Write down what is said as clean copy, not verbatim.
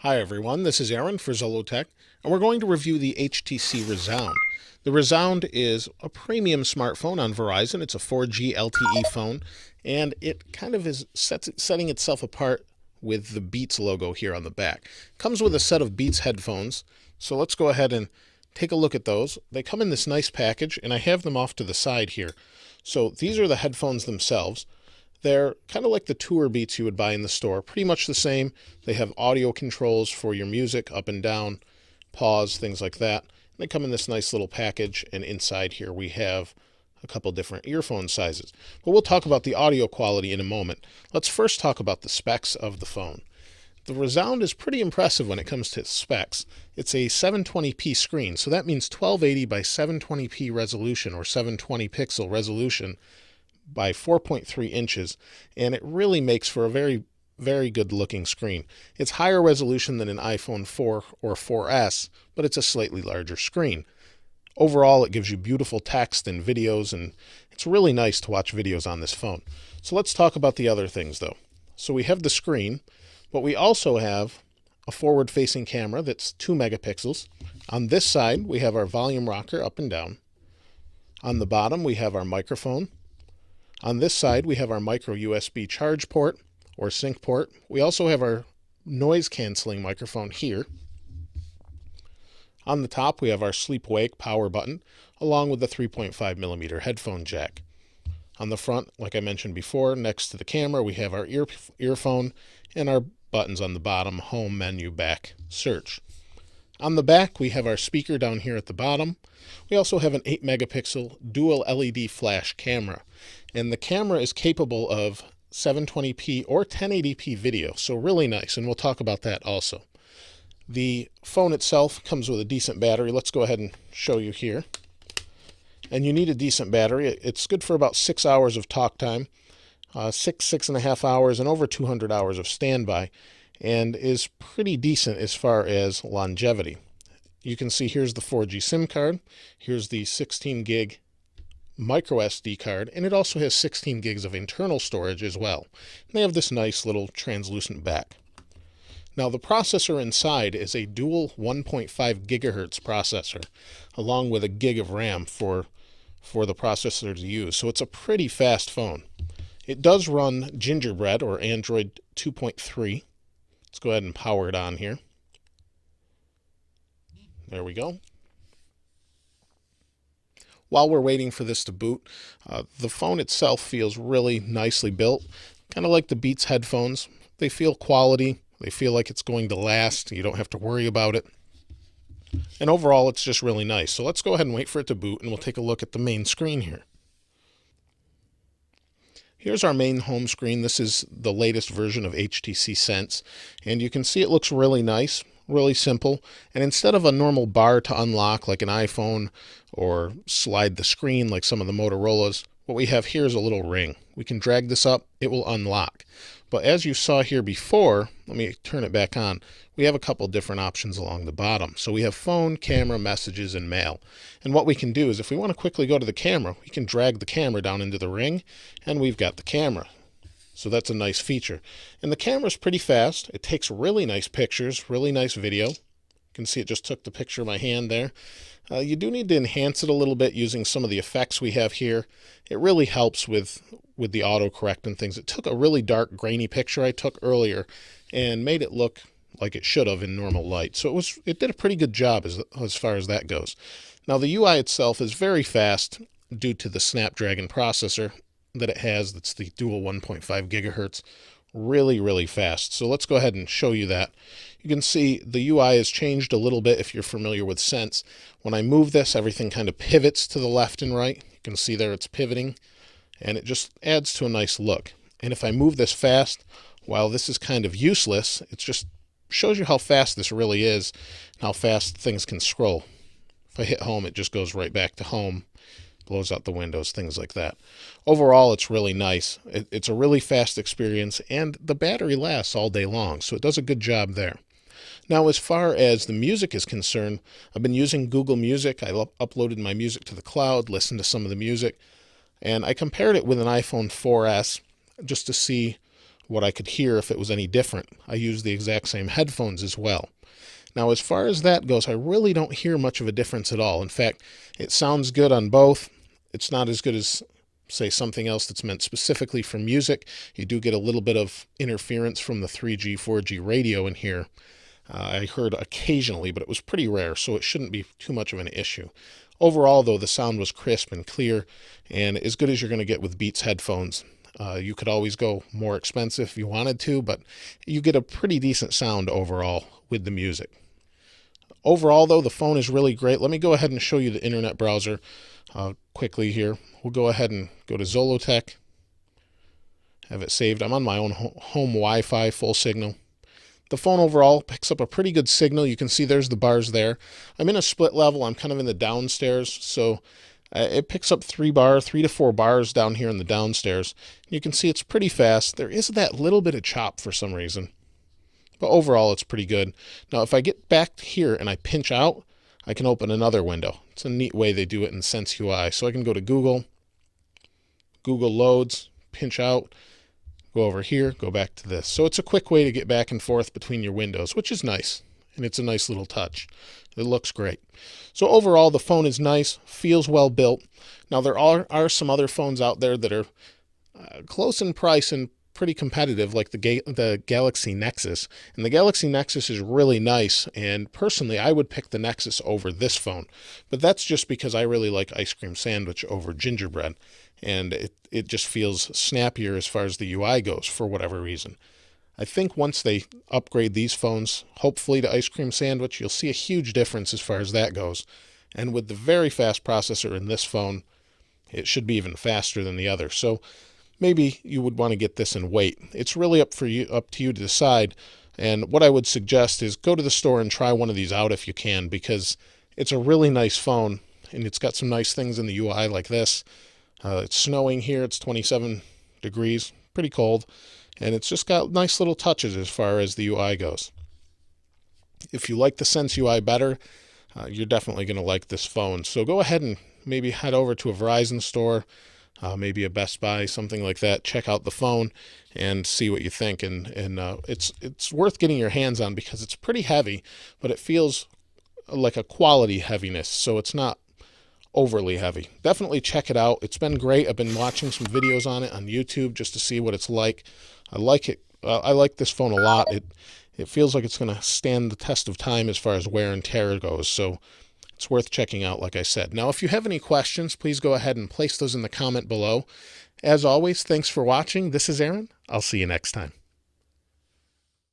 Hi everyone, this is Aaron for Zollotech, and we're going to review the HTC Rezound. The Rezound is a premium smartphone on Verizon. It's a 4G LTE phone, and it kind of is setting itself apart with the Beats logo here on the back. It comes with a set of Beats headphones, so let's go ahead and take a look at those. They come in this nice package, and I have them off to the side here. So these are the headphones themselves. They're kind of like the Tour Beats you would buy in the store, pretty much the same. They have audio controls for your music, up and down, pause, things like that. They come in this nice little package, and inside here we have a couple different earphone sizes. But we'll talk about the audio quality in a moment. Let's first talk about the specs of the phone. The Rezound is pretty impressive when it comes to specs. It's a 720p screen, so that means 1280 by 720p resolution, or 720 pixel resolution, by 4.3 inches, and it really makes for a very, very good looking screen. It's higher resolution than an iPhone 4 or 4S, but it's a slightly larger screen. Overall, it gives you beautiful text and videos, and it's really nice to watch videos on this phone. So let's talk about the other things though. So we have the screen, but we also have a forward-facing camera that's 2 megapixels. On this side, we have our volume rocker up and down. On the bottom, we have our microphone. On this side, we have our micro USB charge port or sync port. We also have our noise canceling microphone here. On the top, we have our sleep-wake power button, along with the 3.5mm headphone jack. On the front, like I mentioned before, next to the camera, we have our earphone and our buttons on the bottom: home, menu, back, search. On the back, we have our speaker down here at the bottom. We also have an 8 megapixel dual LED flash camera, and the camera is capable of 720p or 1080p video, so really nice, and we'll talk about that also. The phone itself comes with a decent battery. Let's go ahead and show you here. And you need a decent battery. It's good for about 6 hours of talk time, 6.5 hours, and over 200 hours of standby, and is pretty decent as far as longevity. You can see here's the 4G SIM card, here's the 16 gig micro SD card, and it also has 16 gigs of internal storage as well. And they have this nice little translucent back. Now the processor inside is a dual 1.5 gigahertz processor, along with a gig of RAM for the processor to use. So it's a pretty fast phone. It does run Gingerbread or Android 2.3. Let's go ahead and power it on here. There we go. While we're waiting for this to boot, the phone itself feels really nicely built, kind of like the Beats headphones. They feel quality. They feel like it's going to last. You don't have to worry about it. And overall, it's just really nice. So let's go ahead and wait for it to boot, and we'll take a look at the main screen here. Here's our main home screen. This is the latest version of HTC Sense, and you can see it looks really nice, really simple. And instead of a normal bar to unlock like an iPhone or slide the screen like some of the Motorola's, what we have here is a little ring. We can drag this up, it will unlock. But as you saw here before, let me turn it back on, we have a couple different options along the bottom. So we have phone, camera, messages, and mail. And what we can do is if we want to quickly go to the camera, we can drag the camera down into the ring, and we've got the camera. So that's a nice feature. And the camera's pretty fast. It takes really nice pictures, really nice video. You can see it just took the picture of my hand there. You do need to enhance it a little bit using some of the effects we have here. It really helps with the autocorrect and things. It took a really dark, grainy picture I took earlier and made it look like it should have in normal light. So it did a pretty good job as far as that goes. Now the UI itself is very fast due to the Snapdragon processor that it has. That's the dual 1.5 gigahertz. Really, really fast. So let's go ahead and show you that. You can see the UI has changed a little bit if you're familiar with Sense. When I move this, everything kind of pivots to the left and right. You can see there it's pivoting, and it just adds to a nice look. And if I move this fast, while this is kind of useless, it just shows you how fast this really is and how fast things can scroll. If I hit home, it just goes right back to home, blows out the windows, things like that. Overall, it's really nice. It's a really fast experience, and the battery lasts all day long, so it does a good job there. Now, as far as the music is concerned, I've been using Google Music. I uploaded my music to the cloud, listened to some of the music, and I compared it with an iPhone 4S just to see what I could hear if it was any different. I use the exact same headphones as well. Now, as far as that goes, I really don't hear much of a difference at all. In fact, it sounds good on both. It's not as good as, say, something else that's meant specifically for music. You do get a little bit of interference from the 3G, 4G radio in here. I heard occasionally, but it was pretty rare, so it shouldn't be too much of an issue. Overall, though, the sound was crisp and clear, and as good as you're going to get with Beats headphones. You could always go more expensive if you wanted to, but you get a pretty decent sound overall with the music. Overall, though, the phone is really great. Let me go ahead and show you the internet browser quickly here. We'll go ahead and go to zollotech, have it saved. I'm on my own home Wi-Fi, full signal. The phone overall picks up a pretty good signal. You can see there's the bars there. I'm in a split level. I'm kind of in the downstairs, so it picks up 3 to 4 bars down here in the downstairs. You can see it's pretty fast. There is that little bit of chop for some reason, but overall it's pretty good. Now, if I get back here and I pinch out, I can open another window. It's a neat way they do it in Sense UI. So I can go to Google loads, pinch out, go over here, go back to this. So it's a quick way to get back and forth between your windows, which is nice. And it's a nice little touch. It looks great. So overall, the phone is nice, feels well built. Now, there are some other phones out there that are close in price and pretty competitive, like the Galaxy Nexus. And the Galaxy Nexus is really nice, and personally, I would pick the Nexus over this phone. But that's just because I really like ice cream sandwich over gingerbread, and it just feels snappier as far as the UI goes for whatever reason. I think once they upgrade these phones, hopefully to ice cream sandwich, you'll see a huge difference as far as that goes. And with the very fast processor in this phone, it should be even faster than the other. So maybe you would want to get this and wait. It's really up to you to decide. And what I would suggest is go to the store and try one of these out if you can, because it's a really nice phone and it's got some nice things in the UI like this. It's snowing here. It's 27 degrees, pretty cold. And it's just got nice little touches as far as the UI goes. If you like the Sense UI better, you're definitely going to like this phone. So go ahead and maybe head over to a Verizon store, maybe a Best Buy, something like that. Check out the phone and see what you think. And it's worth getting your hands on because it's pretty heavy, but it feels like a quality heaviness. So it's not overly heavy. Definitely check it out. It's been great. I've been watching some videos on it on YouTube just to see what it's like. I like it. I like this phone a lot. It feels like it's going to stand the test of time as far as wear and tear goes. So it's worth checking out, like I said. Now, if you have any questions, please go ahead and place those in the comment below. As always, thanks for watching. This is Aaron. I'll see you next time.